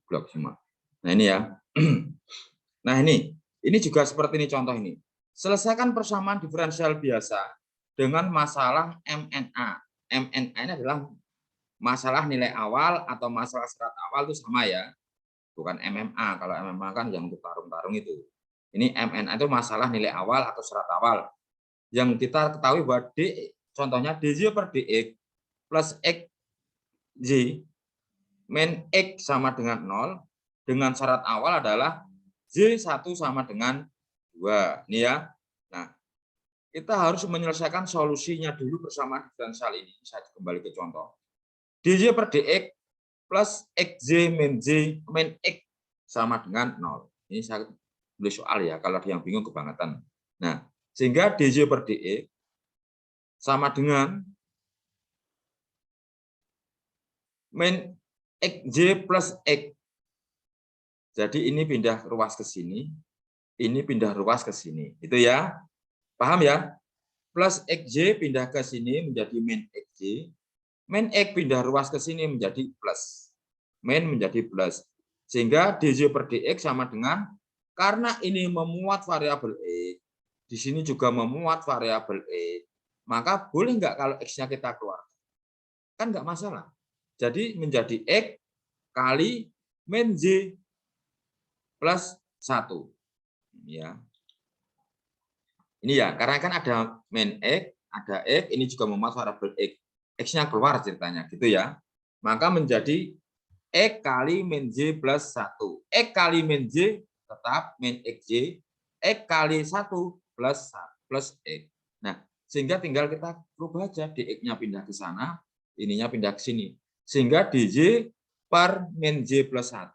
Blok semua. Nah ini ya. Nah ini juga seperti ini contoh ini. Selesaikan persamaan diferensial biasa dengan masalah MNA. MNA ini adalah masalah nilai awal atau masalah serat awal itu sama ya. Bukan MMA. Kalau MMA kan yang untuk tarung-tarung itu. Ini MNA itu masalah nilai awal atau serat awal. Yang kita ketahui bahwa D, contohnya DJ per DX plus XJ min X sama dengan 0 dengan syarat awal adalah J1 sama dengan 2. Ini ya. Nah, kita harus menyelesaikan solusinya dulu persamaan diferensial ini. Saya kembali ke contoh. DJ per DX plus XJ min J min X sama dengan 0. Ini saya tulis soal ya, kalau ada yang bingung kebangetan. Nah, sehingga DJ per DX sama dengan min XJ plus X. Jadi ini pindah ruas ke sini, ini pindah ruas ke sini. Itu ya. Paham ya? Plus XJ pindah ke sini menjadi min XJ. Min X pindah ruas ke sini menjadi plus. Min menjadi plus. Sehingga DJ per DX sama dengan, karena ini memuat variabel X, di sini juga memuat variabel X, maka boleh nggak kalau X-nya kita keluar? Kan nggak masalah. Jadi menjadi X kali min J plus 1. Ya. Ini ya, karena kan ada min X, ada X, ini juga memuat variabel X. X-nya keluar ceritanya, gitu ya. Maka menjadi X kali min J plus 1. X kali min J tetap min XJ, X kali 1 plus X. Nah, sehingga tinggal kita rubah aja, DX-nya pindah ke sana, ininya pindah ke sini. Sehingga DJ per min J plus 1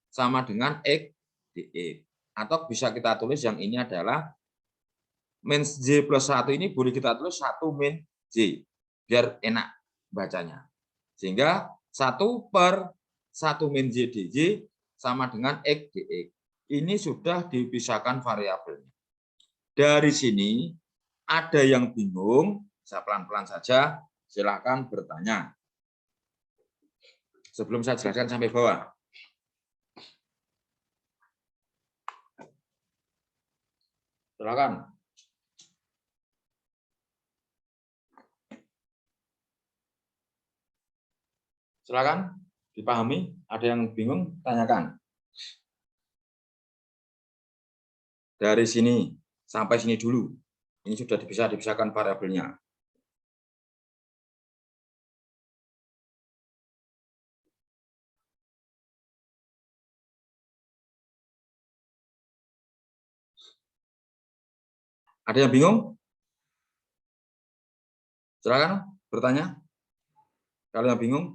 sama dengan X DX. Atau bisa kita tulis yang ini adalah min J plus 1 ini boleh kita tulis 1 min J. Biar enak bacanya. Sehingga 1 per 1 min J DJ sama dengan X DX. Ini sudah dipisahkan variabelnya. Dari sini ada yang bingung, saya pelan-pelan saja, silakan bertanya. Sebelum saya jelaskan sampai bawah. Silakan. Silakan, dipahami? Ada yang bingung? Tanyakan. Dari sini sampai sini dulu. Ini sudah dipisahkan variabelnya. Ada yang bingung? Silakan bertanya. Kalau yang bingung,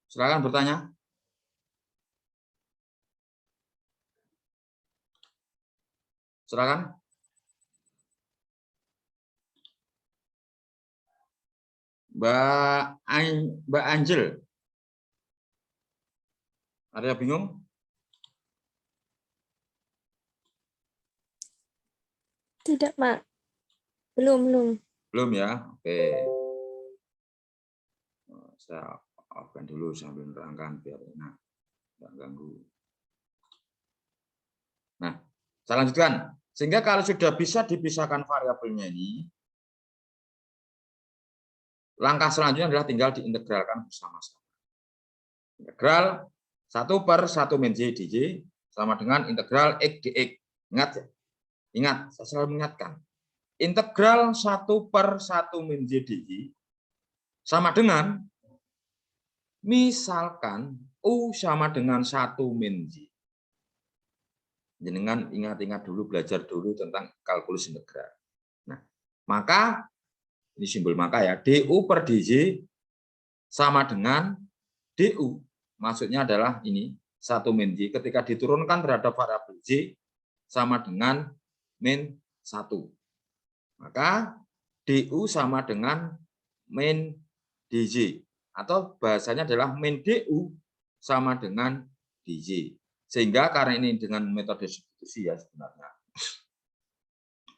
silakan bertanya. Silakan. Mbak Angel. Ada yang bingung? Tidak, Pak. Belum. Belum ya? Oke. Saya offkan dulu sambil menerangkan biar enak. Tidak ganggu. Nah, saya lanjutkan. Sehingga kalau sudah bisa dipisahkan variabelnya ini, langkah selanjutnya adalah tinggal diintegralkan bersama-sama. Integral 1 per 1 min J dJ sama dengan integral X dX. Ingat ya? Ingat, saya selalu mengingatkan. Integral 1 per 1 min J dJ sama dengan, misalkan U sama dengan 1 min J. Jenengan ingat-ingat dulu, belajar dulu tentang kalkulus integral. Nah, maka, ini simbol maka ya, DU per DJ sama dengan DU. Maksudnya adalah ini, 1 min J ketika diturunkan terhadap variabel J sama dengan min 1. Maka DU sama dengan min DJ. Atau bahasanya adalah min DU sama dengan DJ. Sehingga karena ini dengan metode substitusi ya sebenarnya.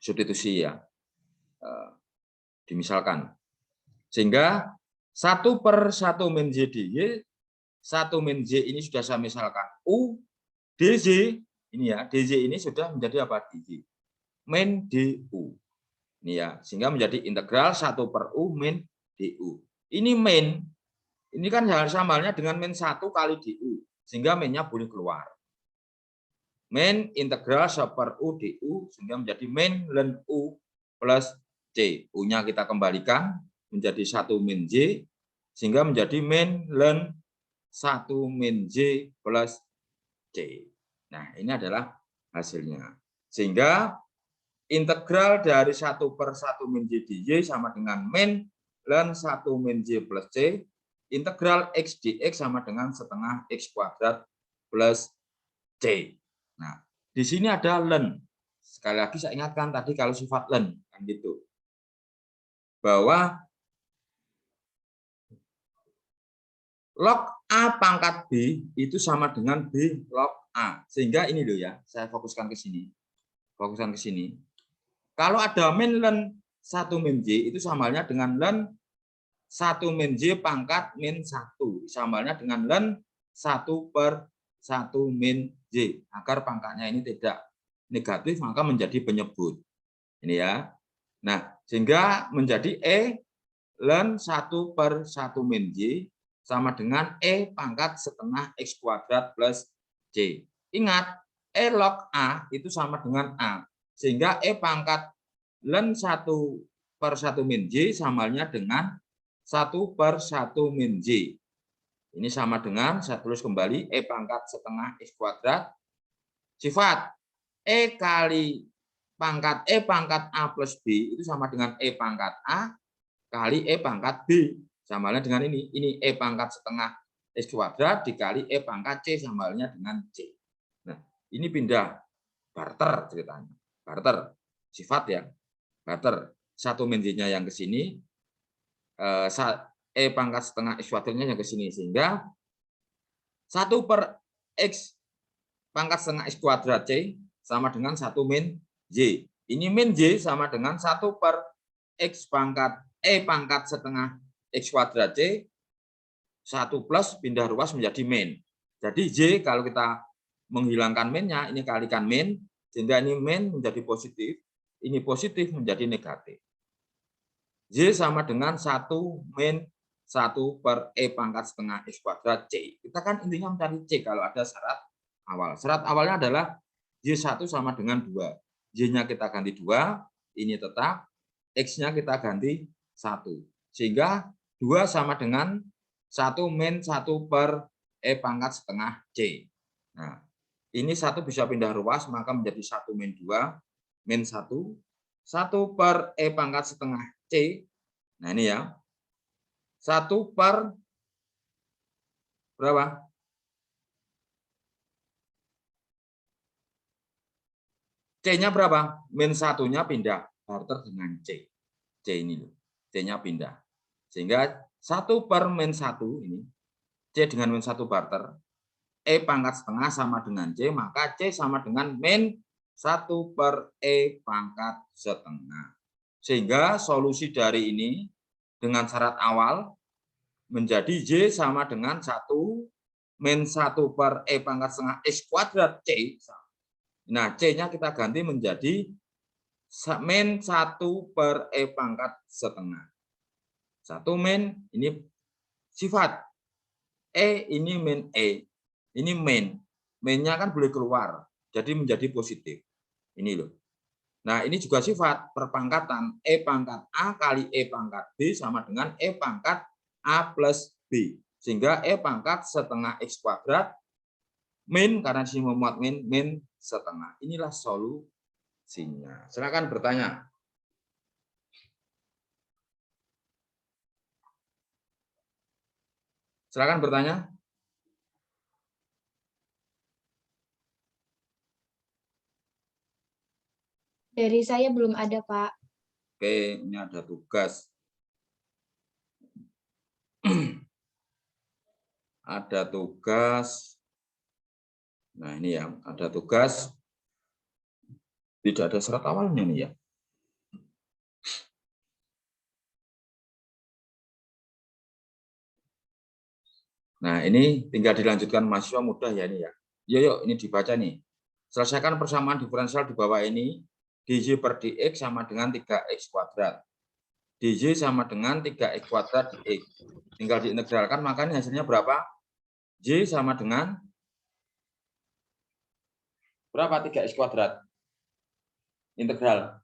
Substitusi ya. Dimisalkan. Sehingga 1/1 min Z DY, 1 min Z ini sudah saya misalkan U, DZ, ini ya, DZ ini sudah menjadi apa? DY. Min DU. Ini ya, sehingga menjadi integral 1/U min DU. Ini min, ini kan sama halnya dengan min 1 kali DU, sehingga minnya boleh keluar. Min integral 1/U DU, sehingga menjadi min ln U plus C. U-nya kita kembalikan menjadi 1 min J, sehingga menjadi min ln 1 min J plus C. Nah, ini adalah hasilnya. Sehingga integral dari 1/1 min J dy sama dengan min ln 1 min J plus C. Integral X dx sama dengan setengah X kuadrat plus C. Nah, di sini ada ln. Sekali lagi saya ingatkan tadi kalau sifat ln, kan gitu. Bahwa log A pangkat B itu sama dengan B log A. Sehingga ini loh ya, saya fokuskan ke sini. Fokuskan ke sini. Kalau ada min ln 1 min J itu samanya dengan ln 1 min J pangkat min 1. Samanya dengan ln 1/1 min J. Agar pangkatnya ini tidak negatif, maka menjadi penyebut. Ini ya. Nah, sehingga menjadi E ln 1/1 min J sama dengan E pangkat setengah X kuadrat plus C. Ingat, E log A itu sama dengan A. Sehingga E pangkat ln 1/1 min J samanya dengan 1/1 min J. Ini sama dengan, saya tulis kembali, E pangkat setengah X kuadrat. Sifat E kali pangkat E pangkat A plus B itu sama dengan E pangkat A kali E pangkat B. Sama halnya dengan ini. Ini E pangkat setengah X kuadrat dikali E pangkat C sama halnya dengan C. Nah, ini pindah barter ceritanya. Barter. Sifat ya. Barter. 1 min J-nya yang ke sini. E pangkat setengah X kuadratnya yang ke sini. Sehingga 1/X pangkat setengah X kuadrat C sama dengan 1 min J. Ini min J sama dengan 1/X pangkat E pangkat setengah X kuadrat C, 1 plus pindah ruas menjadi min. Jadi J kalau kita menghilangkan minnya, ini kalikan min, sehingga ini min menjadi positif, ini positif menjadi negatif. J sama dengan 1 min 1/E pangkat setengah X kuadrat C. Kita kan intinya mencari C kalau ada syarat awal. Syarat awalnya adalah J1 sama dengan 2. J-nya kita ganti 2, ini tetap, X-nya kita ganti 1. Sehingga 2 sama dengan 1 min 1/E pangkat setengah C. Nah, ini 1 bisa pindah ruas, maka menjadi 1 min 2, min 1, 1/E pangkat setengah C. Nah, ini ya. 1 per berapa? C-nya berapa? Min 1-nya pindah. Barter dengan C. C ini loh. C-nya pindah. Sehingga 1 per min 1 ini. C dengan min 1 barter. E pangkat setengah sama dengan C. Maka C sama dengan min 1/E pangkat setengah. Sehingga solusi dari ini dengan syarat awal menjadi J sama dengan 1 min 1/E pangkat setengah X kuadrat C. Nah, C-nya kita ganti menjadi min 1/E pangkat setengah. 1 min, ini sifat. E, ini min E. Ini min. Min-nya kan boleh keluar. Jadi menjadi positif. Ini loh. Nah, ini juga sifat perpangkatan. E pangkat A kali E pangkat B sama dengan E pangkat A plus B. Sehingga E pangkat setengah X kuadrat min, karena di sini memuat min setengah. Inilah solusinya. Silakan bertanya. Silakan bertanya. Dari saya belum ada, Pak. Oke, ini ada tugas. Ada tugas. Nah, ini ya, ada tugas. Tidak ada syarat awalnya nih ya. Nah, ini tinggal dilanjutkan mahasiswa mudah ya ini ya. Yuk, ini dibaca nih. Selesaikan persamaan diferensial di bawah ini. DJ per dx sama dengan 3x kuadrat. DJ sama dengan 3x kuadrat dx. Tinggal diintegralkan, makanya hasilnya berapa? J sama dengan berapa 3x kuadrat? Integral.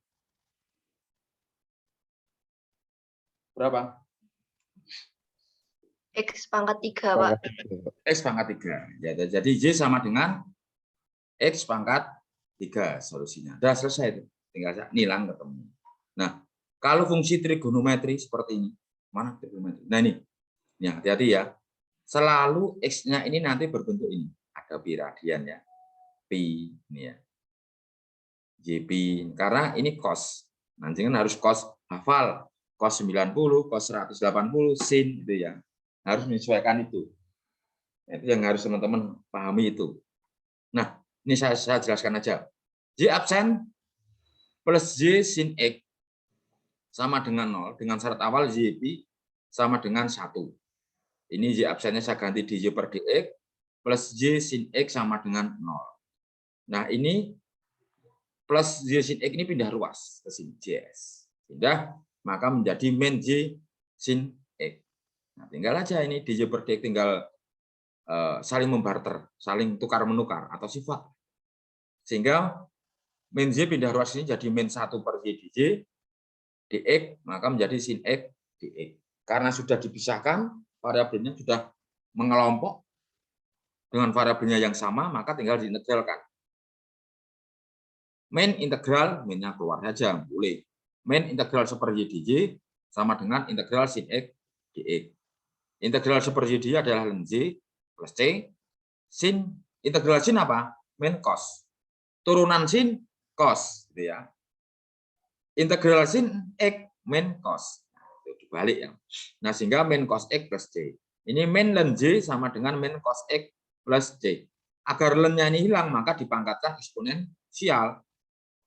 Berapa? X pangkat 3, Pak. X pangkat 3. Ya, jadi Y sama dengan X pangkat 3 solusinya. Sudah selesai itu. Tinggal nilang ketemu. Nah, kalau fungsi trigonometri seperti ini. Mana trigonometri? Nah, ini hati-hati ya. Selalu X-nya ini nanti berbentuk ini. Ada pi radian ya. Pi, ini ya. JP. Karena ini cos. Nanti kan harus cos hafal. Cos 90, cos 180, sin gitu ya. Harus menyesuaikan itu. Itu yang harus teman-teman pahami itu. Nah, ini saya jelaskan aja. Y absen plus Y sin X sama dengan 0. Dengan syarat awal YP sama dengan 1. Ini Y absennya saya ganti di Y per dx plus Y sin X sama dengan 0. Nah, ini plus Y sin X ini pindah ruas ke sini. JS. Pindah, maka menjadi min Y sin X. Nah, tinggal aja ini di Y per dx tinggal saling membarter, saling tukar-menukar atau sifat. Sehingga min Y pindah ruas ini jadi min 1 per Y dj, dx, maka menjadi sin X dx. Karena sudah dipisahkan, variabelnya sudah mengelompok dengan variabelnya yang sama, maka tinggal diintegralkan. Min integral, minnya keluar saja, boleh. Min integral 1 per Y dj sama dengan integral sin X dx. Integral 1 per Y dj adalah ln Y plus C. Sin, integral sin apa? Min cos. Turunan sin cos, gitu ya. Integral sin X min cos. Nah, itu dibalik ya. Nah, sehingga min cos X plus C. Ini min ln Y sama dengan min cos X plus C. Agar ln-nya ini hilang, maka dipangkatkan eksponensial.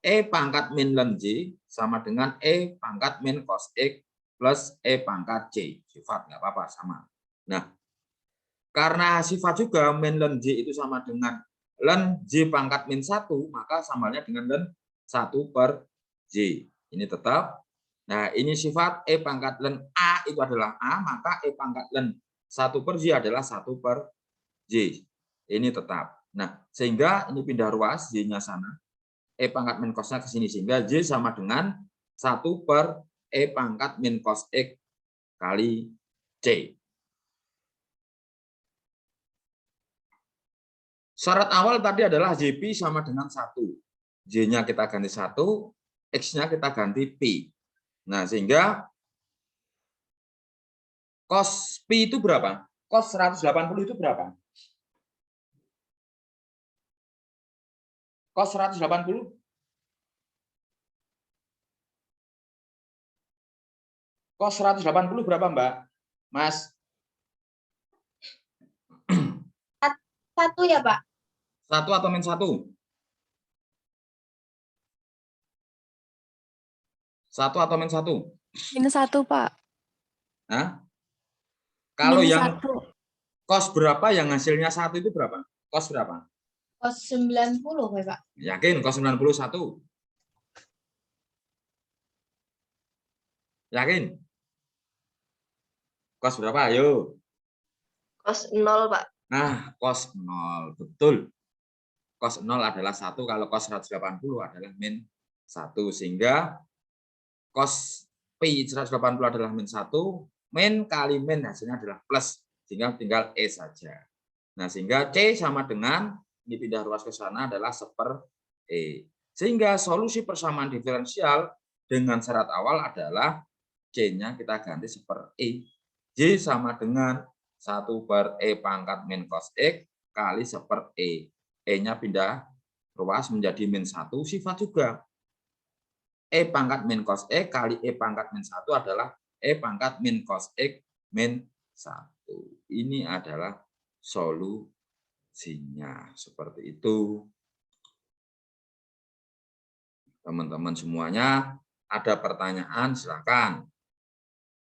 E pangkat min ln Y sama dengan E pangkat min cos X plus E pangkat C. Sifat, nggak apa-apa, sama. Nah, karena sifat juga min ln Y itu sama dengan ln Y pangkat min 1, maka samanya dengan ln 1 per Y. Ini tetap. Nah, ini sifat E pangkat ln A itu adalah A, maka E pangkat ln 1 per Y adalah 1 per Y. Ini tetap. Nah, sehingga ini pindah ruas, Y-nya sana. E pangkat min cos-nya ke sini. Sehingga Y sama dengan 1 per E pangkat min cos X kali C. Syarat awal tadi adalah JP sama dengan 1. Y-nya kita ganti 1, X-nya kita ganti Pi. Nah, sehingga cos Pi itu berapa? Cos 180 itu berapa? Cos 180? Cos 180 berapa, Mbak? Mas? 1 ya, Pak? 1 atau min 1? 1 atau min 1? Minus 1, Pak. Hah? Kalau Minus yang 1. cos berapa yang hasilnya 1 itu berapa? Cos berapa? Cos 90 ya, Pak? Yakin cos 91? Yakin? Cos berapa? Ayo. Cos 0, Pak. Nah, cos 0. Betul. Cos 0 adalah 1, kalau cos 180 adalah min 1. Sehingga cos Pi 180 adalah min 1, min kali min hasilnya adalah plus. Sehingga tinggal E saja. Nah, sehingga C sama dengan, ini pindah ruas ke sana adalah 1 per E. Sehingga solusi persamaan diferensial dengan syarat awal adalah C-nya kita ganti 1 per E. Y sama dengan 1 per E pangkat min cos X kali 1 per E. E-nya pindah ruas menjadi min 1, sifat juga. E pangkat min cos X kali E pangkat min 1 adalah E pangkat min cos X min 1. Ini adalah solusinya. Seperti itu. Teman-teman semuanya, ada pertanyaan silakan.